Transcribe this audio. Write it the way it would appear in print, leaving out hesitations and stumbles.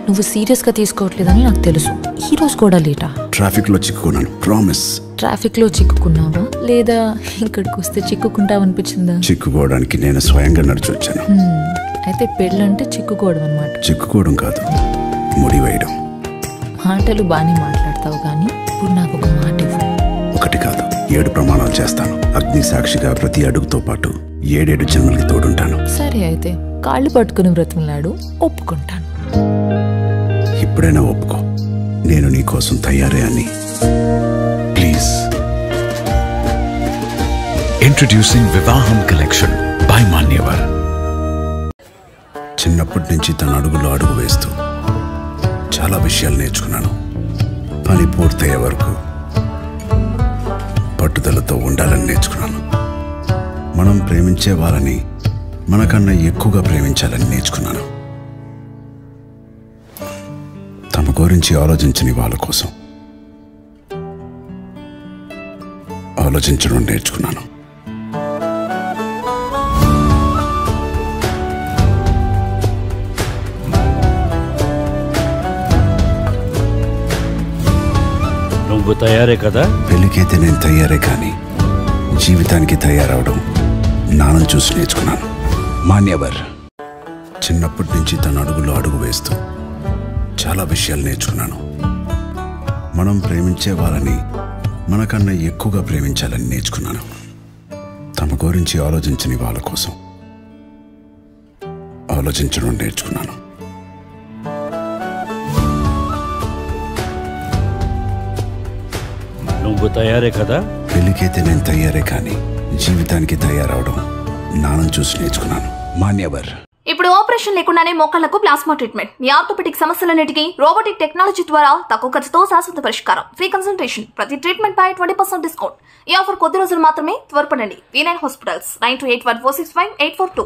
నువ్వు సీరియస్ గా తీసుకోవట్లేదని నాకు తెలుసు. ఈ రోజు కూడా లేటా? ట్రాఫిక్ లో చిక్కుకున్నాను, ప్రామిస్. ట్రాఫిక్ లో చిక్కుకున్నావా లేదా ఇక్కడికి వస్తే చిక్కుకుంటావనిపించిందా? చిక్కుకోవడానికి నేను స్వయంగా నడిచి వచ్చాను. అయితే పెళ్ళంటే చిక్కుకోవడం అన్నమాట. చిక్కుకోవడం కాదు, ముడి వేయడం. మాటలు బాగానే మాట్లాడతావు కానీ ఇప్పుడు నాకు ఒక మాట ఇవ్వు. ఒకటి కాదు, 7 ప్రమాణాలు చేస్తాను. అగ్ని సాక్షిగా ప్రతి అడుగుతో పాటు 7 జన్మలకి తోడుంటాను. సరే అయితే కాళ్ళు పట్టుకుని బ్రతిమలాడు, ఒప్పుకుంటాను. ఇప్పుడైనా ఒప్పుకో, నేను నీ కోసం తయారే అని. ప్లీజ్. ఇంట్రడ్యూసింగ్ వివాహం కలెక్షన్ బై మాన్యవర్. చిన్నప్పటి నుంచి తన అడుగులో అడుగు వేస్తూ చాలా విషయాలు నేర్చుకున్నాను. పని పూర్తయ్యే వరకు పట్టుదలతో ఉండాలని నేర్చుకున్నాను. మనం ప్రేమించే వాళ్ళని మనకన్నా ఎక్కువగా ప్రేమించాలని నేర్చుకున్నాను. తమ గురించి ఆలోచించని వాళ్ళ కోసం ఆలోచించడం నేర్చుకున్నాను. నువ్వు తయారే కదా? పెళ్ళికైతే నేను తయారే, కానీ జీవితానికి తయారవడం నాన్నను చూసి నేర్చుకున్నాను. మాన్యవర్. చిన్నప్పటి నుంచి తన అడుగులో అడుగు వేస్తూ చాలా విషయాలు నేర్చుకున్నాను. మనం ప్రేమించే వాళ్ళని మనకన్నా ఎక్కువగా ప్రేమించాలని నేర్చుకున్నాను. తమ గురించి ఆలోచించని వాళ్ళ కోసం ఆలోచించడం నేర్చుకున్నాను. నువ్వు తయారే కదా? పెళ్ళికైతే నేను తయారే, కానీ జీవితానికి తయారవడం నాన్నను చూసి నేర్చుకున్నాను. మాన్యవర్. ఇప్పుడు ఆపరేషన్ లేకుండానే మోకాళ్లకు ప్లాస్మా ట్రీట్మెంట్. మీ ఆర్థోపెటిక్ సమస్యలన్నిటికీ రోబోటిక్ టెక్నాలజీ ద్వారా తక్కువ ఖర్చుతో శాశ్వత పరిష్కారం. Free consultation. ప్రతి ట్రీట్మెంట్ పై 20% డిస్కౌంట్. ఈ ఆఫర్ కొద్ది రోజులు మాత్రమే. త్వరపడండి. V9 hospitals 9281465842.